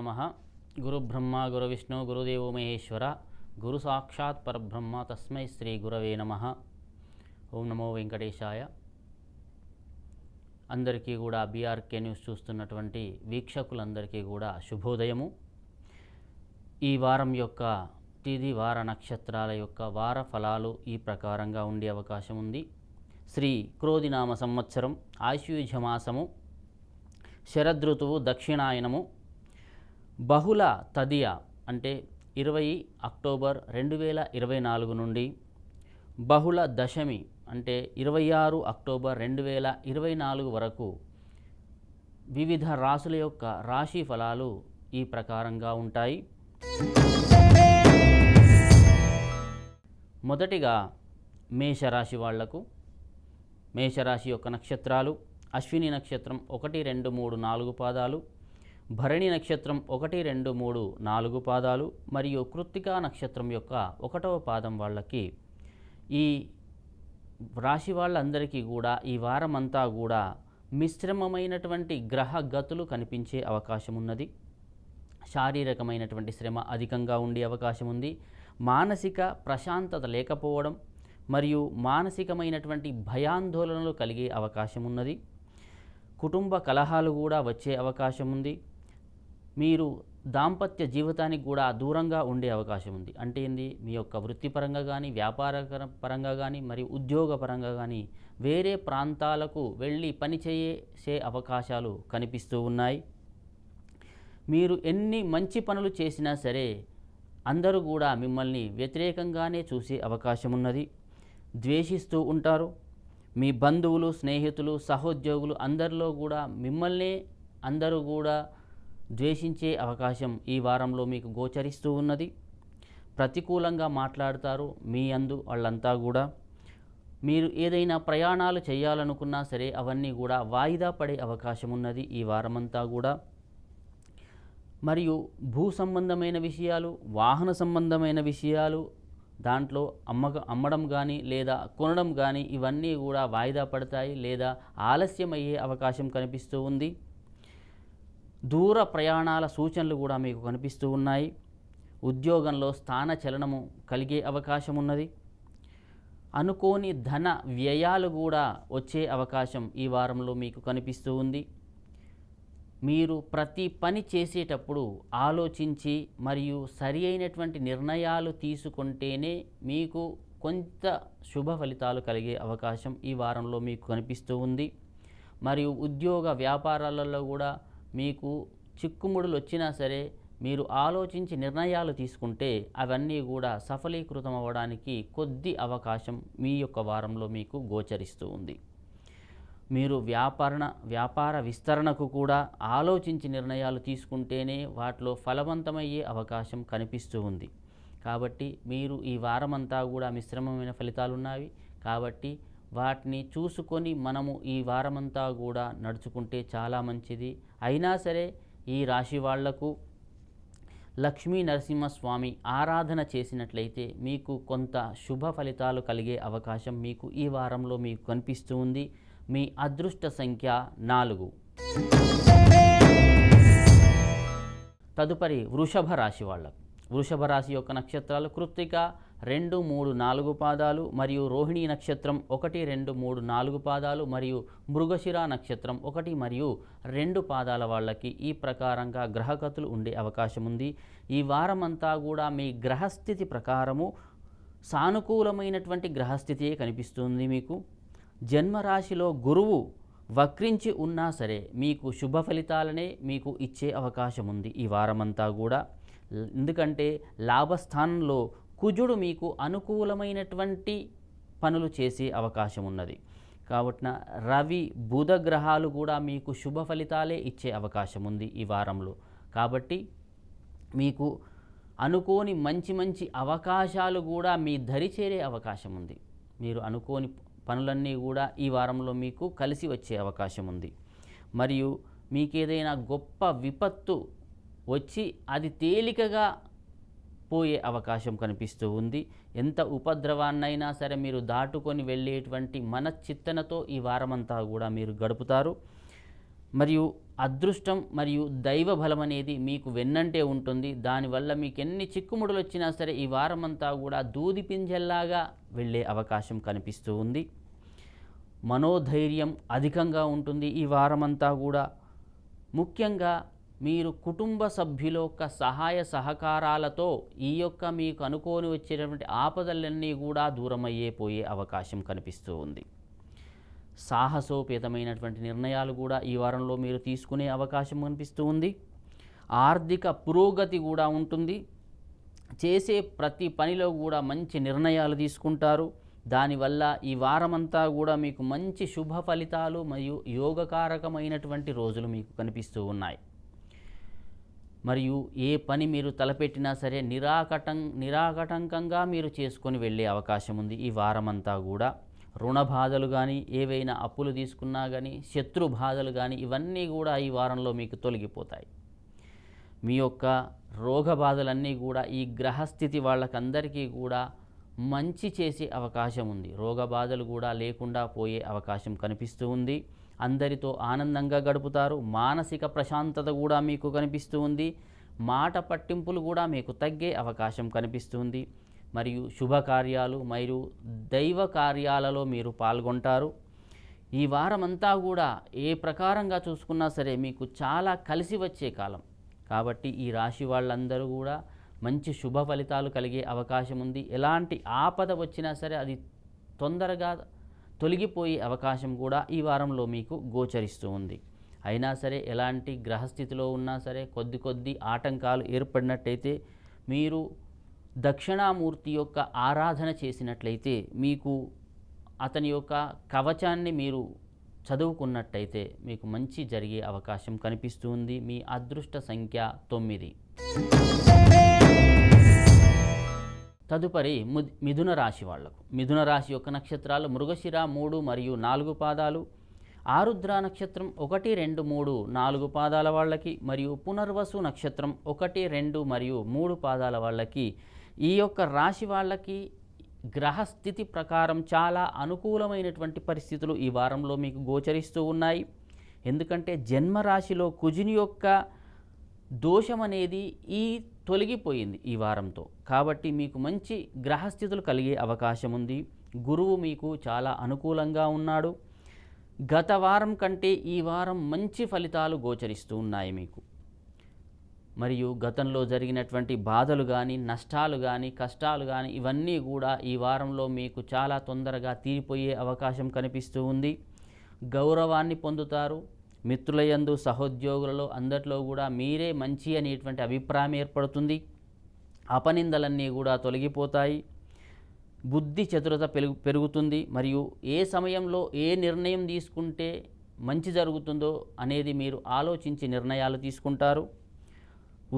నమః. గురుబ్రహ్మ గురువిష్ణు గురుదేవో మహేశ్వర గురు సాక్షాత్ పరబ్రహ్మ తస్మై శ్రీ గురవే నమః. ఓం నమో వెంకటేశాయ. అందరికీ కూడా బీఆర్కే న్యూస్ చూస్తున్నటువంటి వీక్షకులందరికీ కూడా శుభోదయము. ఈ వారం యొక్క తిథి వార నక్షత్రాల యొక్క వార ఫలాలు ఈ ప్రకారంగా ఉండే అవకాశం ఉంది. శ్రీ క్రోధినామ సంవత్సరం, ఆశ్వయుజమాసము, శరదృతువు, దక్షిణాయనము, బహుళ తదియ అంటే 20 అక్టోబర్ 2024 నుండి బహుళ దశమి అంటే 26 అక్టోబర్ 2024 వరకు వివిధ రాశుల యొక్క రాశి ఫలాలు ఈ ప్రకారంగా ఉంటాయి. మొదటిగా మేషరాశి వాళ్లకు, మేషరాశి యొక్క నక్షత్రాలు అశ్విని నక్షత్రం 1, 2, 3, 4 పాదాలు, భరణి నక్షత్రం 1, 2, 3, 4 పాదాలు మరియు కృత్తికా నక్షత్రం యొక్క 1వ పాదం వాళ్ళకి ఈ రాశి వాళ్ళందరికీ కూడా ఈ వారమంతా కూడా మిశ్రమమైనటువంటి గ్రహ గతులు కనిపించే అవకాశం ఉన్నది. శారీరకమైనటువంటి శ్రమ అధికంగా ఉండే అవకాశం ఉంది. మానసిక ప్రశాంతత లేకపోవడం మరియు మానసికమైనటువంటి భయాందోళనలు కలిగే అవకాశం ఉన్నది. కుటుంబ కలహాలు కూడా వచ్చే అవకాశం ఉంది. మీరు దాంపత్య జీవితానికి కూడా దూరంగా ఉండే అవకాశం ఉంది. అంటే ఏంది, మీ యొక్క వృత్తిపరంగా కానీ వ్యాపార పరంగా కానీ మరియు ఉద్యోగపరంగా కానీ వేరే ప్రాంతాలకు వెళ్ళి పనిచేసే అవకాశాలు కనిపిస్తూ ఉన్నాయి. మీరు ఎన్ని మంచి పనులు చేసినా సరే అందరూ కూడా మిమ్మల్ని వ్యతిరేకంగానే చూసే అవకాశం ఉన్నది. ద్వేషిస్తూ ఉంటారు. మీ బంధువులు, స్నేహితులు, సహోద్యోగులు అందరిలో కూడా మిమ్మల్ని అందరూ కూడా ద్వేషించే అవకాశం ఈ వారంలో మీకు గోచరిస్తూ ఉన్నది. ప్రతికూలంగా మాట్లాడతారు మీ అందు వాళ్ళంతా కూడా. మీరు ఏదైనా ప్రయాణాలు చేయాలనుకున్నా సరే అవన్నీ కూడా వాయిదా పడే అవకాశం ఉన్నది ఈ వారమంతా కూడా. మరియు భూ సంబంధమైన విషయాలు, వాహన సంబంధమైన విషయాలు, దాంట్లో అమ్మడం కానీ లేదా కొనడం కానీ ఇవన్నీ కూడా వాయిదా పడతాయి లేదా ఆలస్యం అయ్యే అవకాశం కనిపిస్తూ ఉంది. దూర ప్రయాణాల సూచనలు కూడా మీకు కనిపిస్తూ ఉన్నాయి. ఉద్యోగంలో స్థాన చలనము కలిగే అవకాశం ఉన్నది. అనుకోని ధన వ్యయాలు కూడా వచ్చే అవకాశం ఈ వారంలో మీకు కనిపిస్తూ ఉంది. మీరు ప్రతి పని చేసేటప్పుడు ఆలోచించి మరియు సరి అయినటువంటి నిర్ణయాలు తీసుకుంటేనే మీకు కొంత శుభ ఫలితాలు కలిగే అవకాశం ఈ వారంలో మీకు కనిపిస్తూ ఉంది. మరియు ఉద్యోగ వ్యాపారాలలో కూడా మీకు చిక్కుముడులు వచ్చినా సరే మీరు ఆలోచించి నిర్ణయాలు తీసుకుంటే అవన్నీ కూడా సఫలీకృతం అవ్వడానికి కొద్ది అవకాశం మీ యొక్క వారంలో మీకు గోచరిస్తూ ఉంది. మీరు వ్యాపార విస్తరణకు కూడా ఆలోచించి నిర్ణయాలు తీసుకుంటేనే వాటిలో ఫలవంతమయ్యే అవకాశం కనిపిస్తూ ఉంది. కాబట్టి మీరు ఈ వారమంతా కూడా మిశ్రమమైన ఫలితాలు ఉన్నవి. కాబట్టి వాటిని చూసుకొని మనము ఈ వారమంతా కూడా నడుచుకుంటే చాలా మంచిది. అయినా సరే ఈ రాశి వాళ్లకు లక్ష్మీ నరసింహస్వామి ఆరాధన చేసినట్లయితే మీకు కొంత శుభ ఫలితాలు కలిగే అవకాశం మీకు ఈ వారంలో మీకు కనిపిస్తూ ఉంది. మీ అదృష్ట సంఖ్య 4. తదుపరి వృషభ రాశి వాళ్ళకు. వృషభ రాశి యొక్క నక్షత్రాలు కృత్తిక 2, 3, 4 పాదాలు మరియు రోహిణి నక్షత్రం 1, 2, 3, 4 పాదాలు మరియు మృగశిర నక్షత్రం 1 మరియు 2 పాదాల వాళ్ళకి ఈ ప్రకారంగా గ్రహగతులు ఉండే అవకాశం ఉంది. ఈ వారమంతా కూడా మీ గ్రహస్థితి ప్రకారము సానుకూలమైనటువంటి గ్రహస్థితియే కనిపిస్తుంది. మీకు జన్మరాశిలో గురువు వక్రించి ఉన్నా సరే మీకు శుభ ఫలితాలనే మీకు ఇచ్చే అవకాశం ఉంది ఈ వారమంతా కూడా. ఎందుకంటే లాభస్థానంలో కుజుడు మీకు అనుకూలమైనటువంటి పనులు చేసే అవకాశం ఉన్నది. కాబట్టి రవి, బుధ గ్రహాలు కూడా మీకు శుభ ఫలితాలే ఇచ్చే అవకాశం ఉంది ఈ వారంలో. కాబట్టి మీకు అనుకోని మంచి అవకాశాలు కూడా మీ దరి చేరే అవకాశం ఉంది. మీరు అనుకోని పనులన్నీ కూడా ఈ వారంలో మీకు కలిసి వచ్చే అవకాశం ఉంది. మరియు మీకేదైనా గొప్ప విపత్తు వచ్చి అది తేలికగా పోయే అవకాశం కనిపిస్తూ ఉంది. ఎంత ఉపద్రవాన్నైనా సరే మీరు దాటుకొని వెళ్ళేటువంటి మనశ్చిత్తనతో ఈ వారమంతా కూడా మీరు గడుపుతారు. మరియు అదృష్టం మరియు దైవ బలం అనేది మీకు వెన్నంటే ఉంటుంది. దానివల్ల మీకు ఎన్ని చిక్కుముడులు వచ్చినా సరే ఈ వారమంతా కూడా దూది పింజల్లాగా వెళ్ళే అవకాశం కనిపిస్తూ ఉంది. మనోధైర్యం అధికంగా ఉంటుంది ఈ వారమంతా కూడా. ముఖ్యంగా మీరు కుటుంబ సభ్యుల యొక్క సహాయ సహకారాలతో ఈ యొక్క మీకు అనుకోని వచ్చేటటువంటి ఆపదలన్నీ కూడా దూరమయ్యే అవకాశం కనిపిస్తూ ఉంది. సాహసోపేతమైనటువంటి నిర్ణయాలు కూడా ఈ వారంలో మీరు తీసుకునే అవకాశం కనిపిస్తూ ఉంది. ఆర్థిక పురోగతి కూడా ఉంటుంది. చేసే ప్రతి పనిలో కూడా మంచి నిర్ణయాలు తీసుకుంటారు. దానివల్ల ఈ వారమంతా కూడా మీకు మంచి శుభ ఫలితాలు మరియు యోగకారకమైనటువంటి రోజులు మీకు కనిపిస్తూ ఉన్నాయి. మరియు ఏ పని మీరు తలపెట్టినా సరే నిరాకటంకంగా మీరు చేసుకొని వెళ్ళే అవకాశం ఉంది ఈ వారమంతా కూడా. రుణ బాధలు కానీ, ఏవైనా అప్పులు తీసుకున్నా కానీ, శత్రు బాధలు కానీ, ఇవన్నీ కూడా ఈ వారంలో మీకు తొలగిపోతాయి. మీ యొక్క రోగ బాధలన్నీ కూడా ఈ గ్రహస్థితి వాళ్ళకందరికీ కూడా మంచి చేసే అవకాశం ఉంది. రోగ బాధలు కూడా లేకుండా పోయే అవకాశం కనిపిస్తూ ఉంది. అందరితో ఆనందంగా గడుపుతారు. మానసిక ప్రశాంతత కూడా మీకు కనిపిస్తూ ఉంది. మాట పట్టింపులు కూడా మీకు తగ్గే అవకాశం కనిపిస్తుంది. మరియు శుభకార్యాలు మరియు దైవ కార్యాలలో మీరు పాల్గొంటారు. ఈ వారమంతా కూడా ఏ ప్రకారంగా చూసుకున్నా సరే మీకు చాలా కలిసి వచ్చే కాలం కాబట్టి ఈ రాశి వాళ్ళందరూ కూడా మంచి శుభ ఫలితాలు కలిగే అవకాశం ఉంది. ఎలాంటి ఆపద వచ్చినా సరే అది తొందరగా తొలగిపోయే అవకాశం కూడా ఈ వారంలో మీకు గోచరిస్తూ ఉంది. అయినా సరే ఎలాంటి గ్రహస్థితిలో ఉన్నా సరే కొద్ది ఆటంకాలు ఏర్పడినట్టయితే మీరు దక్షిణామూర్తి యొక్క ఆరాధన చేసినట్లయితే, మీకు అతని యొక్క కవచాన్ని మీరు చదువుకున్నట్టయితే మీకు మంచి జరిగే అవకాశం కనిపిస్తూ ఉంది. మీ అదృష్ట సంఖ్య 9. తదుపరి మిథున రాశి వాళ్లకు. మిథున రాశి యొక్క నక్షత్రాలు మృగశిర 3 మరియు 4 పాదాలు, ఆరుద్ర నక్షత్రం 1, 2, 3, 4 పాదాల వాళ్ళకి, మరియు పునర్వసు నక్షత్రం 1, 2 మరియు 3 పాదాల వాళ్ళకి. ఈ యొక్క రాశి వాళ్ళకి గ్రహస్థితి ప్రకారం చాలా అనుకూలమైనటువంటి పరిస్థితులు ఈ వారంలో మీకు గోచరిస్తూ ఉన్నాయి. ఎందుకంటే జన్మరాశిలో కుజుని యొక్క దోషం అనేది తొలగిపోయింది ఈ వారంతో. కాబట్టి మీకు మంచి గ్రహస్థితులు కలిగే అవకాశం ఉంది. గురువు మీకు చాలా అనుకూలంగా ఉన్నాడు. గత వారం కంటే ఈ వారం మంచి ఫలితాలు గోచరిస్తూ ఉన్నాయి మీకు. మరియు గతంలో జరిగినటువంటి బాధలు కానీ, నష్టాలు కానీ, కష్టాలు కానీ ఇవన్నీ కూడా ఈ వారంలో మీకు చాలా తొందరగా తీరిపోయే అవకాశం కనిపిస్తూ ఉంది. గౌరవాన్ని పొందుతారు. మిత్రులయందు, సహోద్యోగులలో అందరిలో కూడా మీరే మంచి అనేటువంటి అభిప్రాయం ఏర్పడుతుంది. అపనిందలన్నీ కూడా తొలగిపోతాయి. బుద్ధి చతురత పెరుగుతుంది. మరియు ఏ సమయంలో ఏ నిర్ణయం తీసుకుంటే మంచి జరుగుతుందో అనేది మీరు ఆలోచించి నిర్ణయాలు తీసుకుంటారు.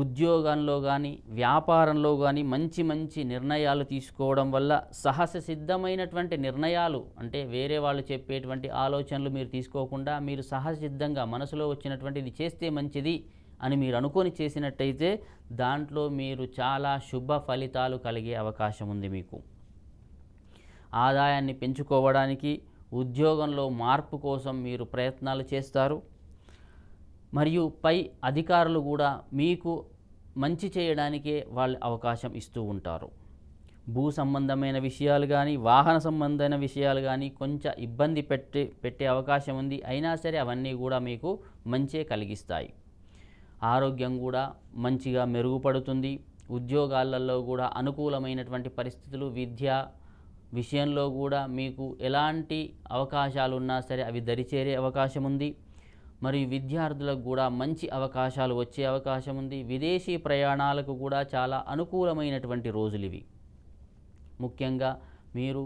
ఉద్యోగంలో కానీ, వ్యాపారంలో కానీ మంచి నిర్ణయాలు తీసుకోవడం వల్ల సహజ సిద్ధమైనటువంటి నిర్ణయాలు, అంటే వేరే వాళ్ళు చెప్పేటువంటి ఆలోచనలు మీరు తీసుకోకుండా మీరు సహజ సిద్ధంగా మనసులో వచ్చినటువంటి ఇది చేస్తే మంచిది అని మీరు అనుకొని చేసినట్టయితే దాంట్లో మీరు చాలా శుభ ఫలితాలు కలిగే అవకాశం ఉంది మీకు. ఆదాయాన్ని పెంచుకోవడానికి, ఉద్యోగంలో మార్పు కోసం మీరు ప్రయత్నాలు చేస్తారు. మరియు పై అధికారులు కూడా మీకు మంచి చేయడానికే వాళ్ళు అవకాశం ఇస్తూ ఉంటారు. భూ సంబంధమైన విషయాలు కానీ, వాహన సంబంధమైన విషయాలు కానీ కొంచెం ఇబ్బంది పెట్టే అవకాశం ఉంది. అయినా సరే అవన్నీ కూడా మీకు మంచే కలిగిస్తాయి. ఆరోగ్యం కూడా మంచిగా మెరుగుపడుతుంది. ఉద్యోగాలలో కూడా అనుకూలమైనటువంటి పరిస్థితులు, విద్య విషయంలో కూడా మీకు ఎలాంటి అవకాశాలు ఉన్నా సరే అవి దరిచేరే అవకాశం ఉంది. మరియు విద్యార్థులకు కూడా మంచి అవకాశాలు వచ్చే అవకాశం ఉంది. విదేశీ ప్రయాణాలకు కూడా చాలా అనుకూలమైనటువంటి రోజులు ఇవి. ముఖ్యంగా మీరు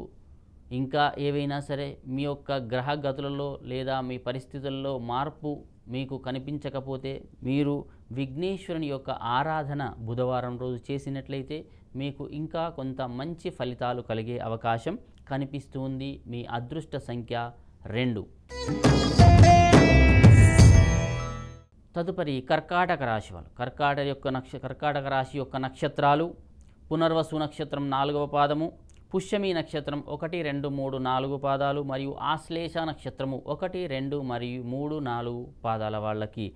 ఇంకా ఏవైనా సరే మీ యొక్క గ్రహగతులలో లేదా మీ పరిస్థితుల్లో మార్పు మీకు కనిపించకపోతే మీరు విఘ్నేశ్వరుని యొక్క ఆరాధన బుధవారం రోజు చేసినట్లయితే మీకు ఇంకా కొంత మంచి ఫలితాలు కలిగే అవకాశం కనిపిస్తుంది. మీ అదృష్ట సంఖ్య 2. తదుపరి కర్కాటక రాశి వాళ్ళు. కర్కాటక రాశి యొక్క నక్షత్రాలు పునర్వసు నక్షత్రం 4వ పాదము, పుష్యమి నక్షత్రం 1, 2, 3, 4 పాదాలు మరియు ఆశ్లేష నక్షత్రము 1, 2 మరియు 3, 4 పాదాల వాళ్ళకి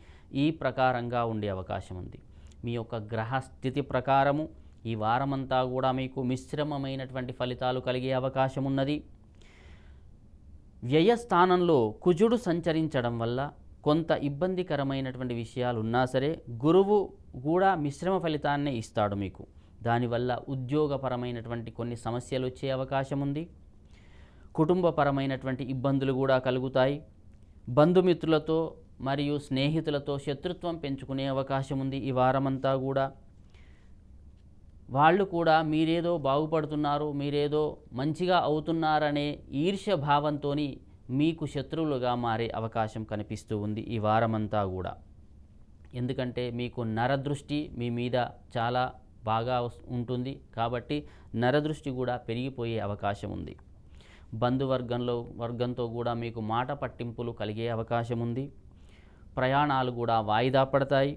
ఈ ప్రకారంగా ఉండే అవకాశం ఉంది. మీ యొక్క గ్రహ స్థితి ప్రకారము ఈ వారమంతా కూడా మీకు మిశ్రమమైనటువంటి ఫలితాలు కలిగే అవకాశం ఉన్నది. వ్యయస్థానంలో కుజుడు సంచరించడం వల్ల కొంత ఇబ్బందికరమైనటువంటి విషయాలు ఉన్నా సరే గురువు కూడా మిశ్రమ ఫలితాన్నే ఇస్తాడు మీకు. దానివల్ల ఉద్యోగపరమైనటువంటి కొన్ని సమస్యలు వచ్చే అవకాశం ఉంది. కుటుంబపరమైనటువంటి ఇబ్బందులు కూడా కలుగుతాయి. బంధుమిత్రులతో మరియు స్నేహితులతో శత్రుత్వం పెంచుకునే అవకాశం ఉంది. ఈ వారమంతా కూడా వాళ్ళు కూడా మీరేదో బాగుపడుతున్నారు, మీరేదో మంచిగా అవుతున్నారనే ఈర్ష్య భావంతో మీకు శత్రువులుగా మారే అవకాశం కనిపిస్తూ ఉంది ఈ వారమంతా కూడా. ఎందుకంటే మీకు నరదృష్టి మీ మీద చాలా బాగా ఉంటుంది కాబట్టి నరదృష్టి కూడా పెరిగిపోయే అవకాశం ఉంది. వర్గంతో కూడా మీకు మాట పట్టింపులు కలిగే అవకాశం ఉంది. ప్రయాణాలు కూడా వాయిదా పడతాయి.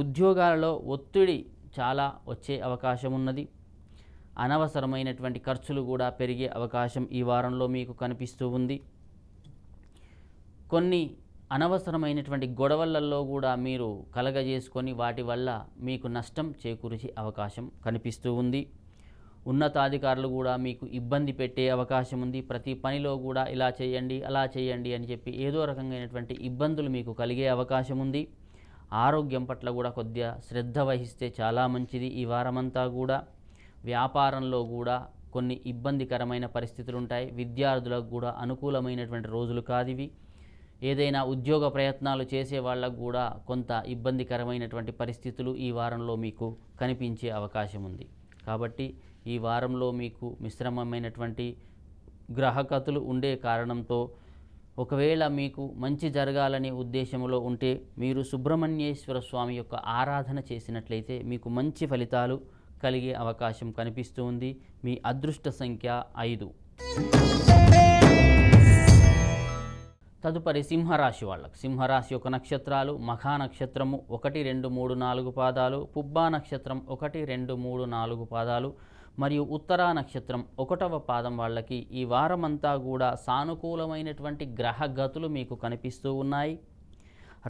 ఉద్యోగాలలో ఒత్తిడి చాలా వచ్చే అవకాశం ఉన్నది. అనవసరమైనటువంటి ఖర్చులు కూడా పెరిగే అవకాశం ఈ వారంలో మీకు కనిపిస్తూ ఉంది. కొన్ని అనవసరమైనటువంటి గొడవలలో కూడా మీరు కలగజేసుకొని వాటి వల్ల మీకు నష్టం చేకూర్చే అవకాశం కనిపిస్తూ ఉంది. ఉన్నతాధికారులు కూడా మీకు ఇబ్బంది పెట్టే అవకాశం ఉంది. ప్రతి పనిలో కూడా ఇలా చేయండి అలా చేయండి అని చెప్పి ఏదో రకమైనటువంటి ఇబ్బందులు మీకు కలిగే అవకాశం ఉంది. ఆరోగ్యం పట్ల కూడా కొద్దిగా శ్రద్ధ వహిస్తే చాలా మంచిది. ఈ వారమంతా కూడా వ్యాపారంలో కూడా కొన్ని ఇబ్బందికరమైన పరిస్థితులు ఉంటాయి. విద్యార్థులకు కూడా అనుకూలమైనటువంటి రోజులు కాదివి. ఏదైనా ఉద్యోగ ప్రయత్నాలు చేసే వాళ్ళకు కూడా కొంత ఇబ్బందికరమైనటువంటి పరిస్థితులు ఈ వారంలో మీకు కనిపించే అవకాశం ఉంది. కాబట్టి ఈ వారంలో మీకు మిశ్రమమైనటువంటి గ్రహగతులు ఉండే కారణంతో ఒకవేళ మీకు మంచి జరగాలనే ఉద్దేశంలో ఉంటే మీరు సుబ్రహ్మణ్యేశ్వర స్వామి యొక్క ఆరాధన చేసినట్లయితే మీకు మంచి ఫలితాలు కలిగే అవకాశం కనిపిస్తూ ఉంది. మీ అదృష్ట సంఖ్య 5. తదుపరి సింహరాశి వాళ్ళకు. సింహరాశి యొక్క నక్షత్రాలు మఖా నక్షత్రము 1, 2, 3, 4 పాదాలు, పుబ్బా నక్షత్రం 1, 2, 3, 4 పాదాలు మరియు ఉత్తరా నక్షత్రం 1వ పాదం వాళ్ళకి ఈ వారమంతా కూడా సానుకూలమైనటువంటి గ్రహగతులు మీకు కనిపిస్తూ ఉన్నాయి.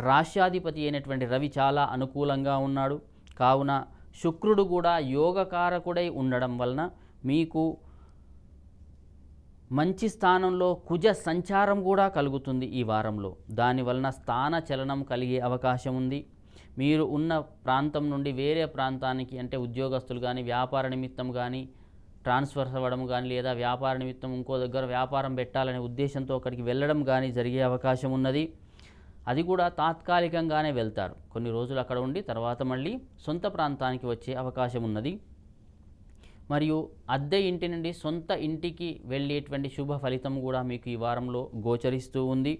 రాశ్యాధిపతి అయినటువంటి రవి చాలా అనుకూలంగా ఉన్నాడు. కావున శుక్రుడు కూడా యోగకారకుడై ఉండడం వలన మీకు మంచి స్థానంలో కుజ సంచారం కూడా కలుగుతుంది ఈ వారంలో. దానివలన స్థాన చలనం కలిగే అవకాశం ఉంది. మీరు ఉన్న ప్రాంతం నుండి వేరే ప్రాంతానికి అంటే ఉద్యోగస్తులు కానీ వ్యాపార నిమిత్తం కానీ ట్రాన్స్ఫర్ అవ్వడం కానీ లేదా వ్యాపార నిమిత్తం ఇంకో దగ్గర వ్యాపారం పెట్టాలనే ఉద్దేశంతో అక్కడికి వెళ్ళడం కానీ జరిగే అవకాశం ఉన్నది. అది కూడా తాత్కాలికంగానే వెళ్తారు. కొన్ని రోజులు అక్కడ ఉండి తర్వాత మళ్ళీ సొంత ప్రాంతానికి వచ్చే అవకాశం ఉన్నది. మరియు అద్దె ఇంటి నుండి సొంత ఇంటికి వెళ్ళేటువంటి శుభ ఫలితం కూడా మీకు ఈ వారంలో గోచరిస్తూ ఉంది.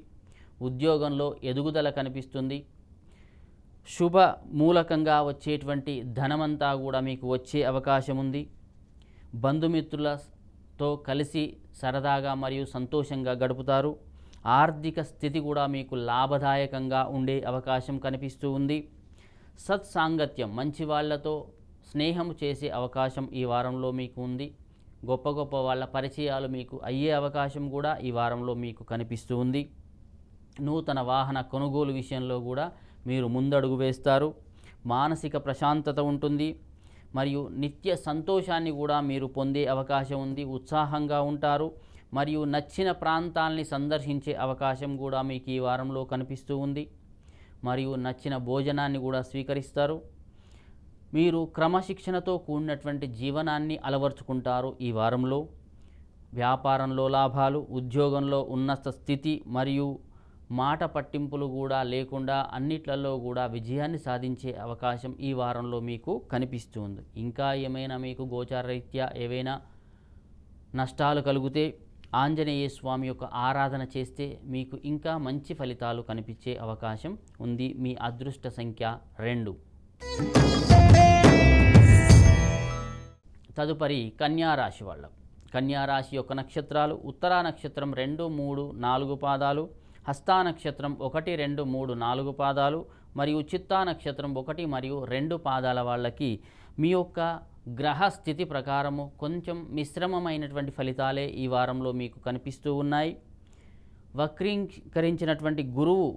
ఉద్యోగంలో ఎదుగుదల కనిపిస్తుంది. శుభ మూలకంగా వచ్చేటువంటి ధనమంతా కూడా మీకు వచ్చే అవకాశం ఉంది. బంధుమిత్రులతో కలిసి సరదాగా మరియు సంతోషంగా గడుపుతారు. ఆర్థిక స్థితి కూడా మీకు లాభదాయకంగా ఉండే అవకాశం కనిపిస్తూ ఉంది. సత్సాంగత్యం మంచి వాళ్ళతో స్నేహం చేసే అవకాశం ఈ వారంలో మీకు ఉంది. గొప్ప గొప్ప వాళ్ళ పరిచయాలు మీకు అయ్యే అవకాశం కూడా ఈ వారంలో మీకు కనిపిస్తూ ఉంది. నూతన వాహన కొనుగోలు విషయంలో కూడా మీరు ముందడుగు వేస్తారు. మానసిక ప్రశాంతత ఉంటుంది. మరియు నిత్య సంతోషాన్ని కూడా మీరు పొందే అవకాశం ఉంది. ఉత్సాహంగా ఉంటారు. మరియు నచ్చిన ప్రాంతాలని సందర్శించే అవకాశం కూడా మీకు ఈ వారంలో కనిపిస్తూ ఉంది. మరియు నచ్చిన భోజనాన్ని కూడా స్వీకరిస్తారు. మీరు క్రమశిక్షణతో కూడినటువంటి జీవనాన్ని అలవర్చుకుంటారు ఈ వారంలో. వ్యాపారంలో లాభాలు, ఉద్యోగంలో ఉన్నత స్థితి మరియు మాట పట్టింపులు కూడా లేకుండా అన్నిట్లలో కూడా విజయాన్ని సాధించే అవకాశం ఈ వారంలో మీకు కనిపిస్తుంది. ఇంకా ఏమైనా మీకు గోచారరీత్యా ఏవైనా నష్టాలు కలిగితే ఆంజనేయ స్వామి యొక్క ఆరాధన చేస్తే మీకు ఇంకా మంచి ఫలితాలు కనిపించే అవకాశం ఉంది. మీ అదృష్ట సంఖ్య 2. తదుపరి కన్యారాశి వాళ్ళకు. కన్యారాశి యొక్క నక్షత్రాలు ఉత్తరా నక్షత్రం 2, 3, 4 పాదాలు, హస్తా నక్షత్రం 1, 2, 3, 4 పాదాలు మరియు చిత్తా నక్షత్రం 1 మరియు 2 పాదాల వాళ్ళకి మీ యొక్క గ్రహ స్థితి ప్రకారము కొంచెం మిశ్రమమైనటువంటి ఫలితాలే ఈ వారంలో మీకు కనిపిస్తూ ఉన్నాయి. వక్రీకరించినటువంటి గురువు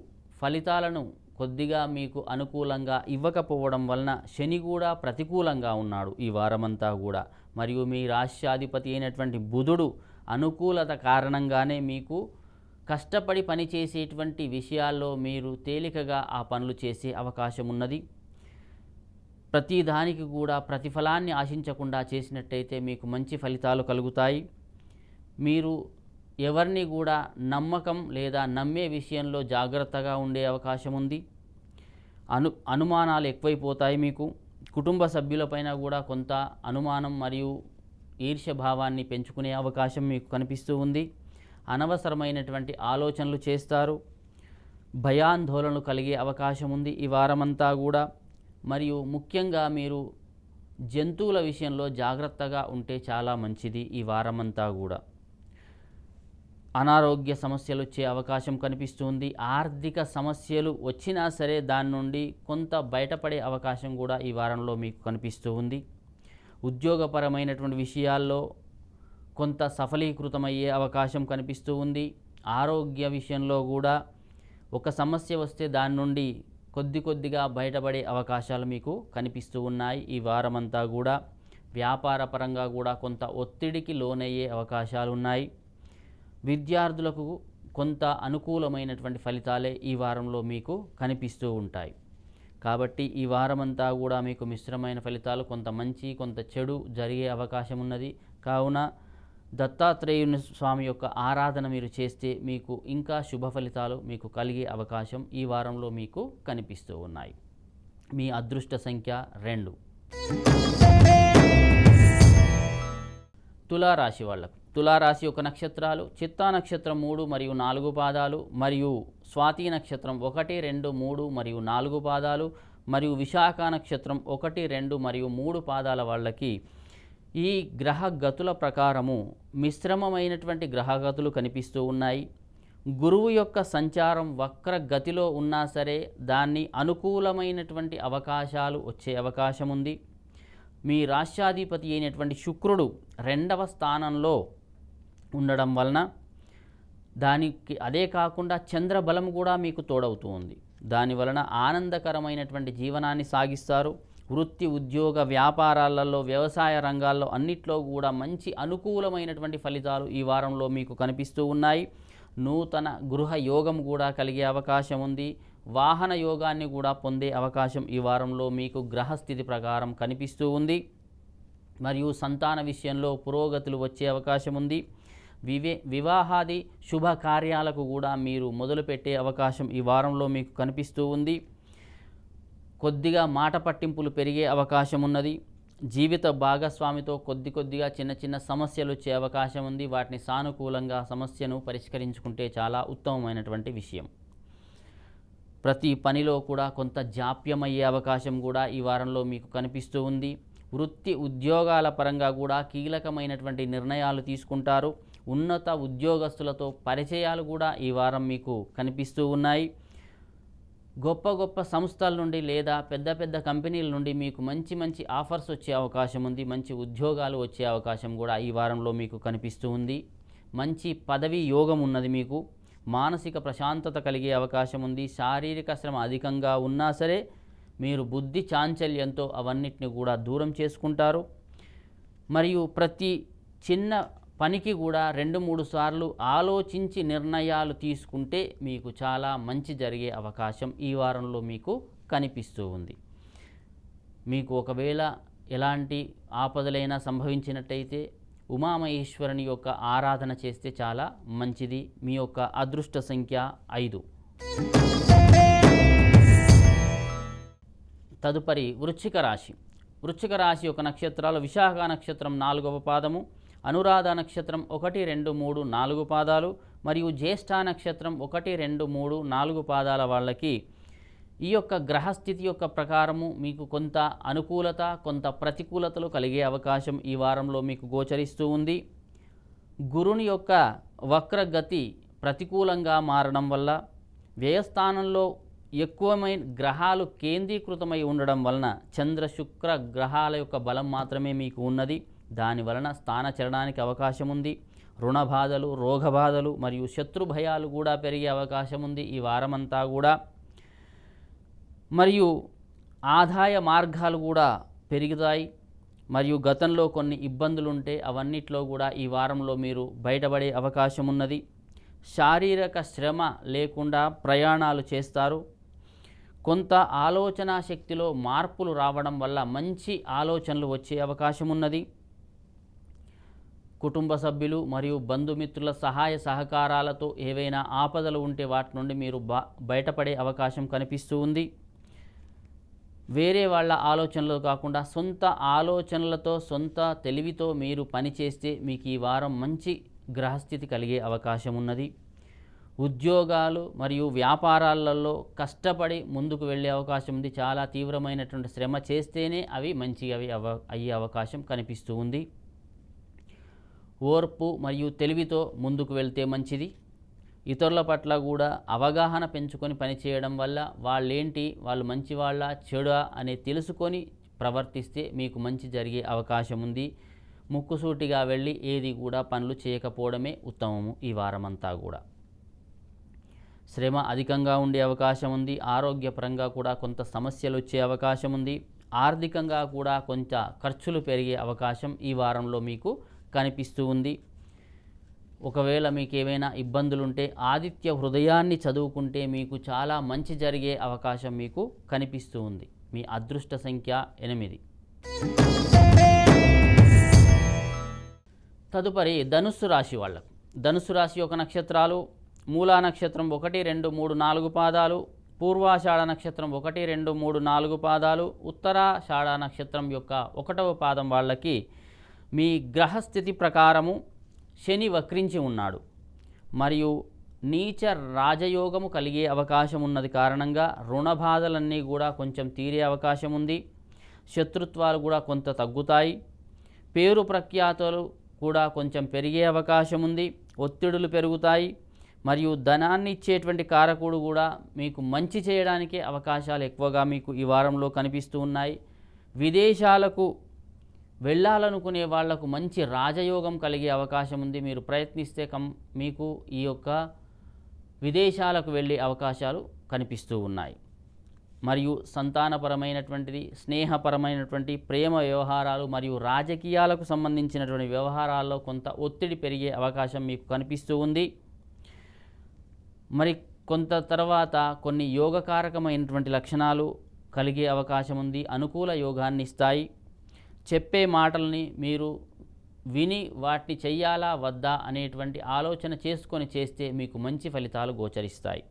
ఫలితాలను కొద్దిగా మీకు అనుకూలంగా ఇవ్వకపోవడం వలన శని కూడా ప్రతికూలంగా ఉన్నాడు ఈ వారమంతా కూడా. మరియు మీ రాష్ట్రాధిపతి అయినటువంటి బుధుడు అనుకూలత కారణంగానే మీకు కష్టపడి పనిచేసేటువంటి విషయాల్లో మీరు తేలికగా ఆ పనులు చేసే అవకాశం ఉన్నది. ప్రతి దానికి కూడా ప్రతిఫలాన్ని ఆశించకుండా చేసినట్టయితే మీకు మంచి ఫలితాలు కలుగుతాయి. మీరు ఎవరిని కూడా నమ్మకం లేదా నమ్మే విషయంలో జాగ్రత్తగా ఉండే అవకాశం ఉంది. అనుమానాలు ఎక్కువైపోతాయి మీకు. కుటుంబ సభ్యులపైన కూడా కొంత అనుమానం మరియు ఈర్ష్య భావాన్ని పెంచుకునే అవకాశం మీకు కనిపిస్తూ ఉంది. అనవసరమైనటువంటి ఆలోచనలు చేస్తారు. భయాందోళనలు కలిగే అవకాశం ఉంది ఈ వారమంతా కూడా. మరియు ముఖ్యంగా మీరు జంతువుల విషయంలో జాగ్రత్తగా ఉంటే చాలా మంచిది ఈ వారమంతా కూడా. అనారోగ్య సమస్యలు వచ్చే అవకాశం కనిపిస్తుంది. ఆర్థిక సమస్యలు వచ్చినా సరే దాని నుండి కొంత బయటపడే అవకాశం కూడా ఈ వారంలో మీకు కనిపిస్తూ ఉంది. ఉద్యోగపరమైనటువంటి విషయాల్లో కొంత సఫలీకృతమయ్యే అవకాశం కనిపిస్తూ ఉంది. ఆరోగ్య విషయంలో కూడా ఒక సమస్య వస్తే దాని నుండి కొద్దిగా బయటపడే అవకాశాలు మీకు కనిపిస్తూ ఉన్నాయి ఈ వారమంతా కూడా. వ్యాపార పరంగా కూడా కొంత ఒత్తిడికి లోనయ్యే అవకాశాలు ఉన్నాయి. విద్యార్థులకు కొంత అనుకూలమైనటువంటి ఫలితాలే ఈ వారంలో మీకు కనిపిస్తూ ఉంటాయి. కాబట్టి ఈ వారమంతా కూడా మీకు మిశ్రమైన ఫలితాలు, కొంత మంచి కొంత చెడు జరిగే అవకాశం ఉన్నది. కావున దత్తాత్రేయుని స్వామి యొక్క ఆరాధన మీరు చేస్తే మీకు ఇంకా శుభ ఫలితాలు మీకు కలిగే అవకాశం ఈ వారంలో మీకు కనిపిస్తూ ఉన్నాయి. మీ అదృష్ట సంఖ్య 2. తులారాశి వాళ్ళకు. తులారాశి యొక్క నక్షత్రాలు చిత్తా నక్షత్రం 3 మరియు 4 పాదాలు, మరియు స్వాతి నక్షత్రం 1, 2, 3 మరియు 4 పాదాలు, మరియు విశాఖ నక్షత్రం 1, 2 మరియు 3 పాదాల వాళ్ళకి ఈ గ్రహగతుల ప్రకారము మిశ్రమమైనటువంటి గ్రహగతులు కనిపిస్తూ ఉన్నాయి. గురువు యొక్క సంచారం వక్ర గతిలో ఉన్నా సరే దాన్ని అనుకూలమైనటువంటి అవకాశాలు వచ్చే అవకాశం ఉంది. మీ రాష్ట్రాధిపతి అయినటువంటి శుక్రుడు 2వ స్థానంలో ఉండడం వలన దానికి అదే కాకుండా చంద్రబలం కూడా మీకు తోడవుతూ ఉంది. దాని వలన ఆనందకరమైనటువంటి జీవనాన్ని సాగిస్తారు. వృత్తి, ఉద్యోగ, వ్యాపారాలలో, వ్యవసాయ రంగాల్లో అన్నిట్లో కూడా మంచి అనుకూలమైనటువంటి ఫలితాలు ఈ వారంలో మీకు కనిపిస్తూ ఉన్నాయి. నూతన గృహ యోగం కూడా కలిగే అవకాశం ఉంది. వాహన యోగాన్ని కూడా పొందే అవకాశం ఈ వారంలో మీకు గ్రహస్థితి ప్రకారం కనిపిస్తూ ఉంది. మరియు సంతాన విషయంలో పురోగతులు వచ్చే అవకాశం ఉంది. వివాహాది శుభకార్యాలకు కూడా మీరు మొదలుపెట్టే అవకాశం ఈ వారంలో మీకు కనిపిస్తూ ఉంది. కొద్దిగా మాట పట్టింపులు పెరిగే అవకాశం ఉన్నది. జీవిత భాగస్వామితో కొద్దిగా చిన్న సమస్యలు వచ్చే అవకాశం ఉంది. వాటిని సానుకూలంగా సమస్యను పరిష్కరించుకుంటే చాలా ఉత్తమమైనటువంటి విషయం. ప్రతి పనిలో కూడా కొంత జాప్యమయ్యే అవకాశం కూడా ఈ వారంలో మీకు కనిపిస్తూ ఉంది. వృత్తి ఉద్యోగాల పరంగా కూడా కీలకమైనటువంటి నిర్ణయాలు తీసుకుంటారు. ఉన్నత ఉద్యోగస్తులతో పరిచయాలు కూడా ఈ వారం మీకు కనిపిస్తూ ఉన్నాయి. గొప్ప సంస్థల నుండి లేదా పెద్ద కంపెనీల నుండి మీకు మంచి ఆఫర్స్ వచ్చే అవకాశం ఉంది. మంచి ఉద్యోగాలు వచ్చే అవకాశం కూడా ఈ వారంలో మీకు కనిపిస్తూ ఉంది. మంచి పదవి యోగం ఉన్నది. మీకు మానసిక ప్రశాంతత కలిగే అవకాశం ఉంది. శారీరక శ్రమ అధికంగా ఉన్నా సరే మీరు బుద్ధి చాంచల్యంతో అవన్నిటిని కూడా దూరం చేసుకుంటారు. మరియు ప్రతి చిన్న పనికి కూడా 2-3 సార్లు ఆలోచించి నిర్ణయాలు తీసుకుంటే మీకు చాలా మంచి జరిగే అవకాశం ఈ వారంలో మీకు కనిపిస్తూ ఉంది. మీకు ఒకవేళ ఎలాంటి ఆపదలైనా సంభవించినట్టయితే ఉమామహేశ్వరుని యొక్క ఆరాధన చేస్తే చాలా మంచిది. మీ యొక్క అదృష్ట సంఖ్య 5. తదుపరి వృశ్చిక రాశి. వృశ్చిక రాశి యొక్క నక్షత్రాలు విశాఖ నక్షత్రం 4వ పాదము, అనురాధ నక్షత్రం 1, 2, 3, 4 పాదాలు, మరియు జ్యేష్ఠ నక్షత్రం 1, 2, 3, 4 పాదాల వాళ్ళకి ఈ యొక్క గ్రహస్థితి యొక్క ప్రకారము మీకు కొంత అనుకూలత కొంత ప్రతికూలతలు కలిగే అవకాశం ఈ వారంలో మీకు గోచరిస్తూ ఉంది. గురుని యొక్క వక్రగతి ప్రతికూలంగా మారడం వల్ల వ్యయస్థానంలో ఎక్కువమైన గ్రహాలు కేంద్రీకృతమై ఉండడం వలన చంద్ర శుక్ర గ్రహాల యొక్క బలం మాత్రమే మీకు ఉన్నది. దాని వలన స్థాన చలనానికి అవకాశం ఉంది. రుణ బాధలు, రోగ బాధలు మరియు శత్రు భయాలు కూడా పెరిగే అవకాశం ఉంది ఈ వారమంతా కూడా. మరియు ఆదాయ మార్గాలు కూడా పెరుగుతాయి. మరియు గతంలో కొన్ని ఇబ్బందులు ఉంటే అవన్నిట్లో కూడా ఈ వారంలో మీరు బయటపడే అవకాశం ఉన్నది. శారీరక శ్రమ లేకుండా ప్రయాణాలు చేస్తారు. కొంత ఆలోచన శక్తిలో మార్పులు రావడం వల్ల మంచి ఆలోచనలు వచ్చే అవకాశం ఉన్నది. కుటుంబ సభ్యులు మరియు బంధుమిత్రుల సహాయ సహకారాలతో ఏవైనా ఆపదలు ఉంటే వాటి నుండి మీరు బయటపడే అవకాశం కనిపిస్తూ ఉంది. వేరే వాళ్ళ ఆలోచనలు కాకుండా సొంత ఆలోచనలతో, సొంత తెలివితో మీరు పనిచేస్తే మీకు ఈ వారం మంచి గ్రహస్థితి కలిగే అవకాశం ఉన్నది. ఉద్యోగాలు మరియు వ్యాపారాలలో కష్టపడి ముందుకు వెళ్ళే అవకాశం ఉంది. చాలా తీవ్రమైనటువంటి శ్రమ చేస్తేనే అవి మంచిగా అయ్యే అవకాశం కనిపిస్తూ ఉంది. ఓర్పు మరియు తెలివితో ముందుకు వెళ్తే మంచిది. ఇతరుల పట్ల కూడా అవగాహన పెంచుకొని పనిచేయడం వల్ల వాళ్ళు మంచి వాళ్ళ చెడు అని తెలుసుకొని ప్రవర్తిస్తే మీకు మంచి జరిగే అవకాశం ఉంది. ముక్కుసూటిగా వెళ్ళి ఏది కూడా పనులు చేయకపోవడమే ఉత్తమము. ఈ వారమంతా కూడా శ్రమ అధికంగా ఉండే అవకాశం ఉంది. ఆరోగ్యపరంగా కూడా కొంత సమస్యలు వచ్చే అవకాశం ఉంది. ఆర్థికంగా కూడా కొంత ఖర్చులు పెరిగే అవకాశం ఈ వారంలో మీకు కనిపిస్తూ ఉంది. ఒకవేళ మీకు ఏమైనా ఇబ్బందులుంటే ఆదిత్య హృదయాన్ని చదువుకుంటే మీకు చాలా మంచి జరిగే అవకాశం మీకు కనిపిస్తూ ఉంది. మీ అదృష్ట సంఖ్య 8. తదుపరి ధనుస్సు రాశి వాళ్ళకు. ధనుస్సు రాశి యొక్క నక్షత్రాలు: మూలా నక్షత్రం 1, 2, 3, 4 పాదాలు, పూర్వాషాఢ నక్షత్రం 1, 2, 3, 4 పాదాలు, ఉత్తరాషాఢ నక్షత్రం యొక్క 1వ పాదం వాళ్ళకి మీ గ్రహస్థితి ప్రకారము శని వక్రించి ఉన్నాడు మరియు నీచ రాజయోగము కలిగే అవకాశం ఉన్నది కారణంగా రుణ బాధలన్నీ కూడా కొంచెం తీరే అవకాశం ఉంది. శత్రుత్వాలు కూడా కొంత తగ్గుతాయి. పేరు ప్రఖ్యాతులు కూడా కొంచెం పెరిగే అవకాశం ఉంది. ఒత్తిడులు పెరుగుతాయి మరియు ధనాన్ని ఇచ్చేటువంటి కారకుడు కూడా మీకు మంచి చేయడానికే అవకాశాలు ఎక్కువగా మీకు ఈ వారంలో కనిపిస్తూ ఉన్నాయి. విదేశాలకు వెళ్ళాలనుకునే వాళ్లకు మంచి రాజయోగం కలిగే అవకాశం ఉంది. మీరు ప్రయత్నిస్తే మీకు ఈ యొక్క విదేశాలకు వెళ్ళే అవకాశాలు కనిపిస్తూ ఉన్నాయి. మరియు సంతానపరమైనటువంటిది, స్నేహపరమైనటువంటి ప్రేమ వ్యవహారాలు మరియు రాజకీయాలకు సంబంధించినటువంటి వ్యవహారాల్లో కొంత ఒత్తిడి పెరిగే అవకాశం మీకు కనిపిస్తూ ఉంది. మరి కొంత తర్వాత కొన్ని యోగకారకమైనటువంటి లక్షణాలు కలిగే అవకాశం ఉంది. అనుకూల యోగాన్ని ఇస్తాయి. చెప్పే మాటల్ని మీరు విని వాటిని చెయ్యాలా వద్దా అనేటువంటి ఆలోచన చేసుకొని చేస్తే మీకు మంచి ఫలితాలు గోచరిస్తాయి.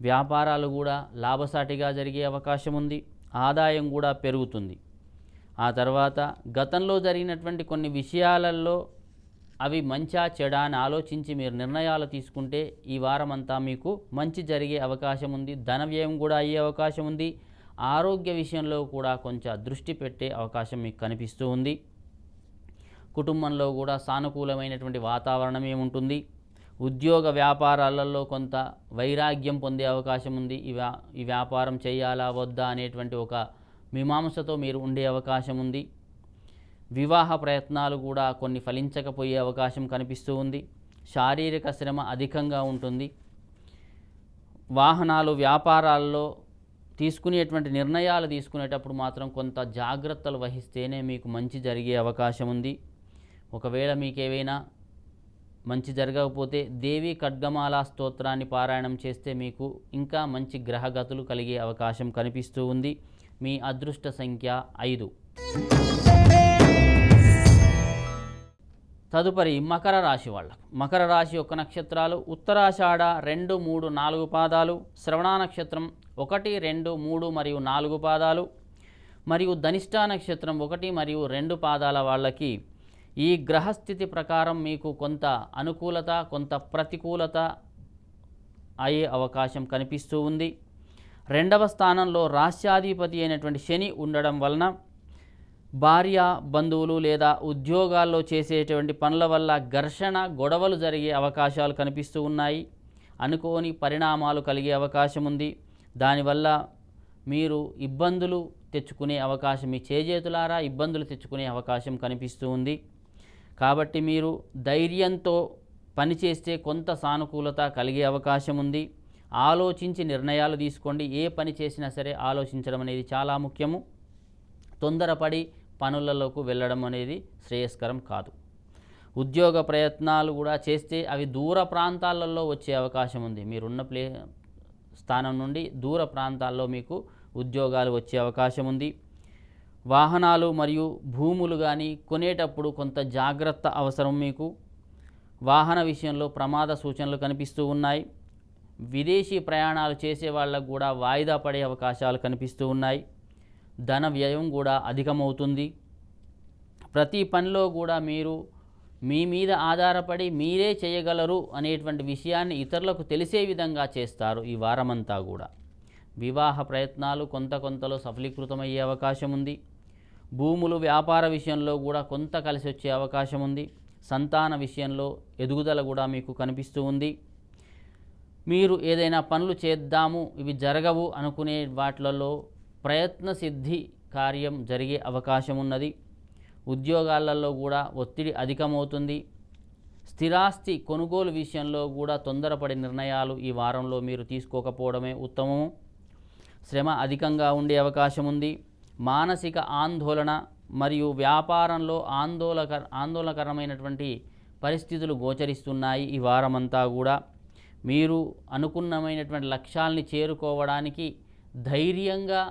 వ్యాపారాలు కూడా లాభసాటిగా జరిగే అవకాశం ఉంది. ఆదాయం కూడా పెరుగుతుంది. ఆ తర్వాత గతంలో జరిగినటువంటి కొన్ని విషయాలలో అవి మంచా చెడా అని ఆలోచించి మీరు నిర్ణయాలు తీసుకుంటే ఈ వారమంతా మీకు మంచి జరిగే అవకాశం ఉంది. ధన వ్యయం కూడా అయ్యే అవకాశం ఉంది. ఆరోగ్య విషయంలో కూడా కొంచెం దృష్టి పెట్టే అవకాశం మీకు కనిపిస్తూ ఉంది. కుటుంబంలో కూడా సానుకూలమైనటువంటి వాతావరణం ఏముంటుంది. ఉద్యోగ వ్యాపారాలలో కొంత వైరాగ్యం పొందే అవకాశం ఉంది. ఈ వ్యాపారం చేయాలా వద్దా అనేటువంటి ఒక మీమాంసతో మీరు ఉండే అవకాశం ఉంది. వివాహ ప్రయత్నాలు కూడా కొన్ని ఫలించకపోయే అవకాశం కనిపిస్తూ ఉంది. శారీరక శ్రమ అధికంగా ఉంటుంది. వాహనాలు, వ్యాపారాల్లో తీసుకునేటువంటి నిర్ణయాలు తీసుకునేటప్పుడు మాత్రం కొంత జాగ్రత్తలు వహిస్తేనే మీకు మంచి జరిగే అవకాశం ఉంది. ఒకవేళ మీకేవైనా మంచి జరగకపోతే దేవి ఖడ్గమాల స్తోత్రాన్ని పారాయణం చేస్తే మీకు ఇంకా మంచి గ్రహగతులు కలిగే అవకాశం కనిపిస్తూ ఉంది. మీ అదృష్ట సంఖ్య 5. తదుపరి మకర రాశి వాళ్ళకు. మకర రాశి యొక్క నక్షత్రాలు: ఉత్తరాషాఢ 2, 3, 4 పాదాలు, శ్రవణ నక్షత్రం 1, 2, 3 మరియు 4 పాదాలు, మరియు ధనిష్ట నక్షత్రం 1 మరియు 2 పాదాల వాళ్ళకి ఈ గ్రహస్థితి ప్రకారం మీకు కొంత అనుకూలత, కొంత ప్రతికూలత అయ్యే అవకాశం కనిపిస్తూ ఉంది. 2వ స్థానంలో రాష్ట్రాధిపతి అయినటువంటి శని ఉండడం వలన భార్య, బంధువులు లేదా ఉద్యోగాల్లో చేసేటువంటి పనుల వల్ల ఘర్షణ, గొడవలు జరిగే అవకాశాలు కనిపిస్తూ ఉన్నాయి. అనుకోని పరిణామాలు కలిగే అవకాశం ఉంది. దానివల్ల మీరు ఇబ్బందులు తెచ్చుకునే అవకాశం, మీ చేజేతులారా ఇబ్బందులు తెచ్చుకునే అవకాశం కనిపిస్తూ ఉంది. కాబట్టి మీరు ధైర్యంతో పనిచేస్తే కొంత సానుకూలత కలిగే అవకాశం ఉంది. ఆలోచించి నిర్ణయాలు తీసుకోండి. ఏ పని చేసినా సరే ఆలోచించడం అనేది చాలా ముఖ్యము. తొందరపడి పనులలోకి వెళ్ళడం అనేది శ్రేయస్కరం కాదు. ఉద్యోగ ప్రయత్నాలు కూడా చేస్తే అవి దూర ప్రాంతాలలో వచ్చే అవకాశం ఉంది. మీరున్న స్థానం నుండి దూర ప్రాంతాల్లో మీకు ఉద్యోగాలు వచ్చే అవకాశం ఉంది. వాహనాలు మరియు భూములు కానీ కొనేటప్పుడు కొంత జాగ్రత్త అవసరం. మీకు వాహన విషయంలో ప్రమాద సూచనలు కనిపిస్తూ ఉన్నాయి. విదేశీ ప్రయాణాలు చేసే వాళ్ళకు కూడా వాయిదా పడే అవకాశాలు కనిపిస్తూ ఉన్నాయి. ధన వ్యయం కూడా అధికమవుతుంది. ప్రతి పనిలో కూడా మీరు మీ మీద ఆధారపడి మీరే చేయగలరు అనేటువంటి విషయాన్ని ఇతరులకు తెలిసే విధంగా చేస్తారు ఈ వారమంతా కూడా. వివాహ ప్రయత్నాలు కొంతలో సఫలీకృతమయ్యే అవకాశం ఉంది. భూములు వ్యాపార విషయంలో కూడా కొంత కలిసి వచ్చే అవకాశం ఉంది. సంతాన విషయంలో ఎదుగుదల కూడా మీకు కనిపిస్తూ ఉంది. మీరు ఏదైనా పనులు చేద్దాము ఇవి జరగవు అనుకునే వాటిలలో ప్రయత్న సిద్ధి కార్యం జరిగే అవకాశం ఉన్నది. ఉద్యోగాలలో కూడా ఒత్తిడి అధికమవుతుంది. స్థిరాస్తి కొనుగోలు విషయంలో కూడా తొందరపడి నిర్ణయాలు ఈ వారంలో మీరు తీసుకోకపోవడమే ఉత్తమము. శ్రమ అధికంగా ఉండే అవకాశం ఉంది. మానసిక ఆందోళన మరియు వ్యాపారంలో ఆందోళనకరమైనటువంటి పరిస్థితులు గోచరిస్తున్నాయి ఈ వారమంతా కూడా. మీరు అనుకున్నమైనటువంటి లక్ష్యాల్ని చేరుకోవడానికి ధైర్యంగా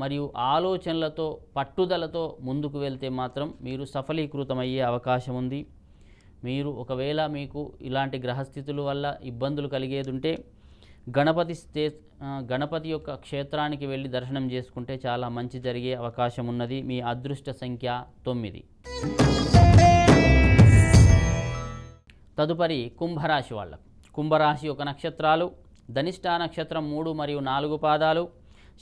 మరియు ఆలోచనలతో పట్టుదలతో ముందుకు వెళ్తే మాత్రం మీరు సఫలీకృతమయ్యే అవకాశం ఉంది. మీరు ఒకవేళ మీకు ఇలాంటి గ్రహస్థితుల వల్ల ఇబ్బందులు కలిగేది ఉంటే గణపతి యొక్క క్షేత్రానికి వెళ్ళి దర్శనం చేసుకుంటే చాలా మంచి జరిగే అవకాశం ఉన్నది. మీ అదృష్ట సంఖ్య 9. తదుపరి కుంభరాశి వాళ్ళకు. కుంభరాశి యొక్క నక్షత్రాలు ధనిష్ఠా నక్షత్రం 3 మరియు 4 పాదాలు,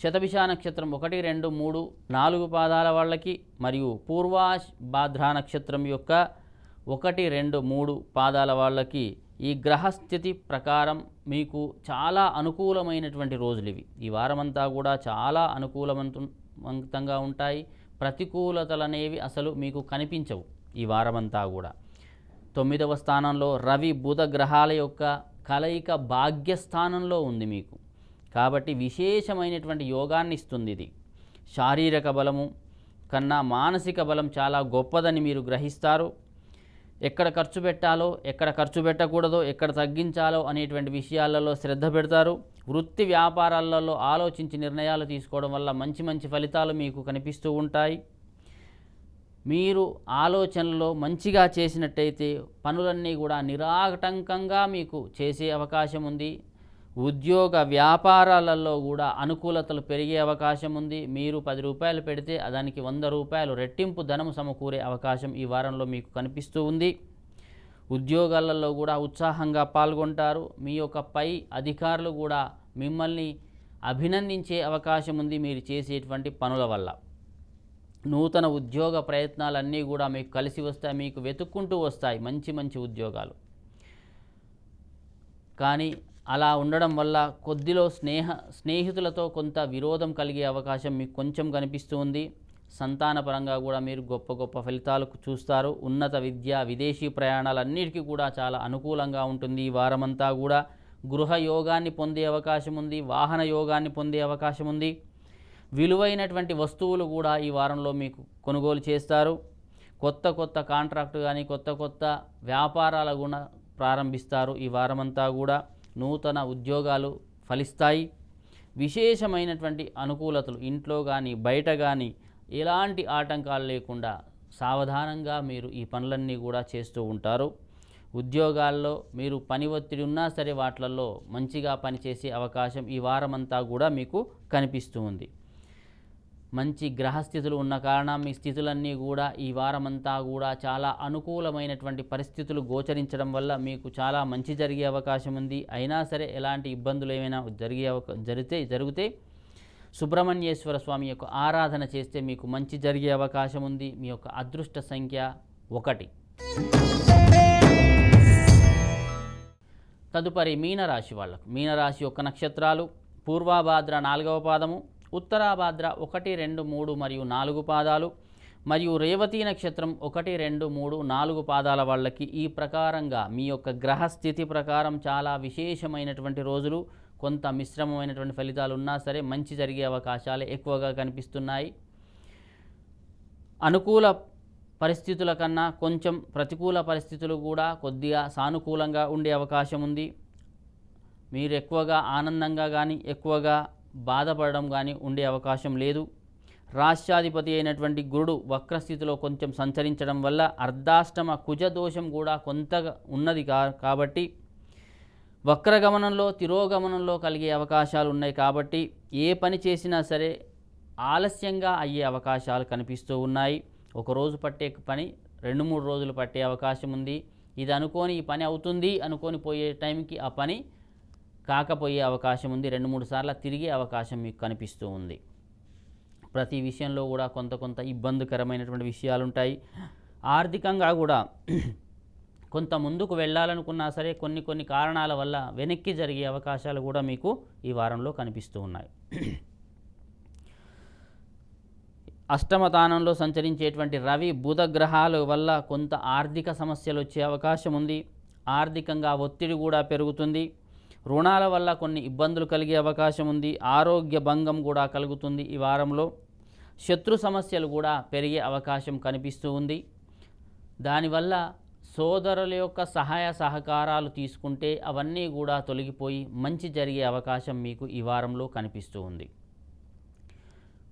శతభిష నక్షత్రం 1, 2, 3, 4 పాదాల వాళ్ళకి, మరియు పూర్వాభాద్ర నక్షత్రం యొక్క 1, 2, 3 పాదాల వాళ్ళకి ఈ గ్రహస్థితి ప్రకారం మీకు చాలా అనుకూలమైనటువంటి రోజులు ఇవి. ఈ వారమంతా కూడా చాలా అనుకూలవంతంగా ఉంటాయి. ప్రతికూలతలు అనేవి అసలు మీకు కనిపించవు ఈ వారమంతా కూడా. 9వ స్థానంలో రవి బుధ గ్రహాల యొక్క కలయిక భాగ్యస్థానంలో ఉంది మీకు. కాబట్టి విశేషమైనటువంటి యోగాన్ని ఇస్తుంది ఇది. శారీరక బలము కన్నా మానసిక బలం చాలా గొప్పదని మీరు గ్రహిస్తారు. ఎక్కడ ఖర్చు పెట్టాలో, ఎక్కడ ఖర్చు పెట్టకూడదో, ఎక్కడ తగ్గించాలో అనేటువంటి విషయాలలో శ్రద్ధ పెడతారు. వృత్తి వ్యాపారాలలో ఆలోచించి నిర్ణయాలు తీసుకోవడం వల్ల మంచి ఫలితాలు మీకు కనిపిస్తూ ఉంటాయి. మీరు ఆలోచనలో మంచిగా చేసినట్టయితే పనులన్నీ కూడా నిరాటంకంగా మీకు చేసే అవకాశం ఉంది. ఉద్యోగ వ్యాపారాలలో కూడా అనుకూలతలు పెరిగే అవకాశం ఉంది. మీరు 10 రూపాయలు పెడితే దానికి 100 రూపాయలు రెట్టింపు ధనము సమకూరే అవకాశం ఈ వారంలో మీకు కనిపిస్తూ ఉంది. ఉద్యోగాలలో కూడా ఉత్సాహంగా పాల్గొంటారు. మీ యొక్క పై అధికారులు కూడా మిమ్మల్ని అభినందించే అవకాశం ఉంది మీరు చేసేటువంటి పనుల వల్ల. నూతన ఉద్యోగ ప్రయత్నాలన్నీ కూడా మీకు కలిసి వస్తాయి, మీకు వెతుక్కుంటూ వస్తాయి మంచి ఉద్యోగాలు. కానీ అలా ఉండడం వల్ల కొద్దిలో స్నేహితులతో కొంత విరోధం కలిగే అవకాశం మీకు కొంచెం కనిపిస్తూ ఉంది. సంతానపరంగా కూడా మీరు గొప్ప ఫలితాలు చూస్తారు. ఉన్నత విద్య, విదేశీ ప్రయాణాలన్నిటికీ కూడా చాలా అనుకూలంగా ఉంటుంది ఈ వారమంతా కూడా. గృహ యోగాన్ని పొందే అవకాశం ఉంది. వాహన యోగాన్ని పొందే అవకాశం ఉంది. విలువైనటువంటి వస్తువులు కూడా ఈ వారంలో మీకు కొనుగోలు చేస్తారు. కొత్త కాంట్రాక్టు కానీ కొత్త వ్యాపారాల కూడా ప్రారంభిస్తారు ఈ వారమంతా కూడా. నూతన ఉద్యోగాలు ఫలిస్తాయి. విశేషమైనటువంటి అనుకూలతలు ఇంట్లో కానీ బయట కానీ ఎలాంటి ఆటంకాలు లేకుండా సావధానంగా మీరు ఈ పనులన్నీ కూడా చేస్తూ ఉంటారు. ఉద్యోగాల్లో మీరు పని ఒత్తిడి ఉన్నా సరే వాటిల్లో మంచిగా పనిచేసే అవకాశం ఈ వారమంతా కూడా మీకు కనిపిస్తూ ఉంది. మంచి గ్రహస్థితులు ఉన్న కారణం మీ స్థితులన్నీ కూడా ఈ వారమంతా కూడా చాలా అనుకూలమైనటువంటి పరిస్థితులు గోచరించడం వల్ల మీకు చాలా మంచి జరిగే అవకాశం ఉంది. అయినా సరే ఎలాంటి ఇబ్బందులు ఏమైనా జరిగితే సుబ్రహ్మణ్యేశ్వర స్వామి యొక్క ఆరాధన చేస్తే మీకు మంచి జరిగే అవకాశం ఉంది. మీ యొక్క అదృష్ట సంఖ్య 1. తదుపరి మీనరాశి వాళ్ళకు. మీనరాశి యొక్క నక్షత్రాలు పూర్వాభాద్ర 4వ పాదము, ఉత్తరాభాద్ర 1, 2, 3 మరియు 4 పాదాలు, మరియు రేవతి నక్షత్రం 1, 2, 3, 4 పాదాల వాళ్ళకి ఈ ప్రకారంగా మీ యొక్క గ్రహస్థితి ప్రకారం చాలా విశేషమైనటువంటి రోజులు. కొంత మిశ్రమమైనటువంటి ఫలితాలు ఉన్నా సరే మంచి జరిగే అవకాశాలు ఎక్కువగా కనిపిస్తున్నాయి. అనుకూల పరిస్థితుల కన్నా కొంచెం ప్రతికూల పరిస్థితులు కూడా కొద్దిగా సానుకూలంగా ఉండే అవకాశం ఉంది. మీరు ఎక్కువగా ఆనందంగా కానీ ఎక్కువగా బాధపడడం కానీ ఉండే అవకాశం లేదు. రాష్ట్రాధిపతి అయినటువంటి గురుడు వక్రస్థితిలో కొంచెం సంచరించడం వల్ల అర్ధాష్టమ కుజదోషం కూడా కొంతగా ఉన్నది కాబట్టి వక్రగమనంలో తిరోగమనంలో కలిగే అవకాశాలు ఉన్నాయి. కాబట్టి ఏ పని చేసినా సరే ఆలస్యంగా అయ్యే అవకాశాలు కనిపిస్తూ ఉన్నాయి. ఒకరోజు పట్టే పని 2-3 రోజులు పట్టే అవకాశం ఉంది. ఇది అనుకోని ఈ పని అవుతుంది అనుకొని పోయే టైంకి ఆ పని కాకపోయే అవకాశం ఉంది. 2-3 సార్లు తిరిగే అవకాశం మీకు కనిపిస్తూ ఉంది. ప్రతి విషయంలో కూడా కొంత ఇబ్బందికరమైనటువంటి విషయాలు ఉంటాయి. ఆర్థికంగా కూడా కొంత ముందుకు వెళ్ళాలనుకున్నా సరే కొన్ని కారణాల వల్ల వెనక్కి జరిగే అవకాశాలు కూడా మీకు ఈ వారంలో కనిపిస్తూ ఉన్నాయి. అష్టమ స్థానంలో సంచరించేటువంటి రవి బుధ గ్రహాల వల్ల కొంత ఆర్థిక సమస్యలు వచ్చే అవకాశం ఉంది. ఆర్థికంగా ఒత్తిడి కూడా పెరుగుతుంది. రుణాల వల్ల కొన్ని ఇబ్బందులు కలిగే అవకాశం ఉంది. ఆరోగ్య భంగం కూడా కలుగుతుంది. ఈ వారంలో శత్రు సమస్యలు కూడా పెరిగే అవకాశం కనిపిస్తూ ఉంది. దానివల్ల సోదరుల యొక్క సహాయ సహకారాలు తీసుకుంటే అవన్నీ కూడా తొలగిపోయి మంచి జరిగే అవకాశం మీకు ఈ వారంలో కనిపిస్తూ ఉంది.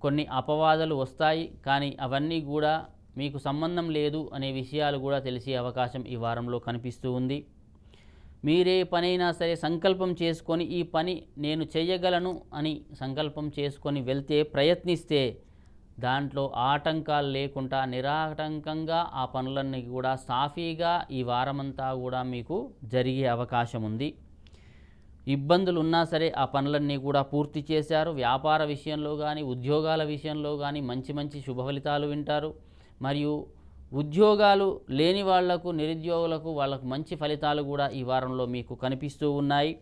కొన్ని అపవాదాలు వస్తాయి, కానీ అవన్నీ కూడా మీకు సంబంధం లేదు అనే విషయాలు కూడా తెలిసే అవకాశం ఈ వారంలో కనిపిస్తూ ఉంది. మీరే పనైనా సరే సంకల్పం చేసుకొని ఈ పని నేను చేయగలను అని సంకల్పం చేసుకొని వెళ్తే ప్రయత్నిస్తే దాంట్లో ఆటంకాలు లేకుండా నిరాటంకంగా ఆ పనులన్నీ కూడా సాఫీగా ఈ వారమంతా కూడా మీకు జరిగే అవకాశం ఉంది. ఇబ్బందులు ఉన్నా సరే ఆ పనులన్నీ కూడా పూర్తి చేశారు. వ్యాపార విషయంలో కానీ ఉద్యోగాల విషయంలో కానీ మంచి శుభ ఫలితాలు వింటారు. మరియు ఉద్యోగాలు లేని వాళ్లకు నిరుద్యోగులకు వాళ్ళకు మంచి ఫలితాలు కూడా ఈ వారంలో మీకు కనిపిస్తూ ఉన్నాయి.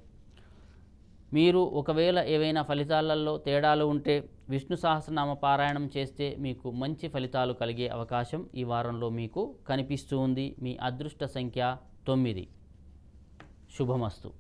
మీరు ఒకవేళ ఏవైనా ఫలితాలలో తేడాలు ఉంటే విష్ణు సహస్రనామ పారాయణం చేస్తే మీకు మంచి ఫలితాలు కలిగే అవకాశం ఈ వారంలో మీకు కనిపిస్తూ ఉంది. మీ అదృష్ట సంఖ్య 9. శుభమస్తు.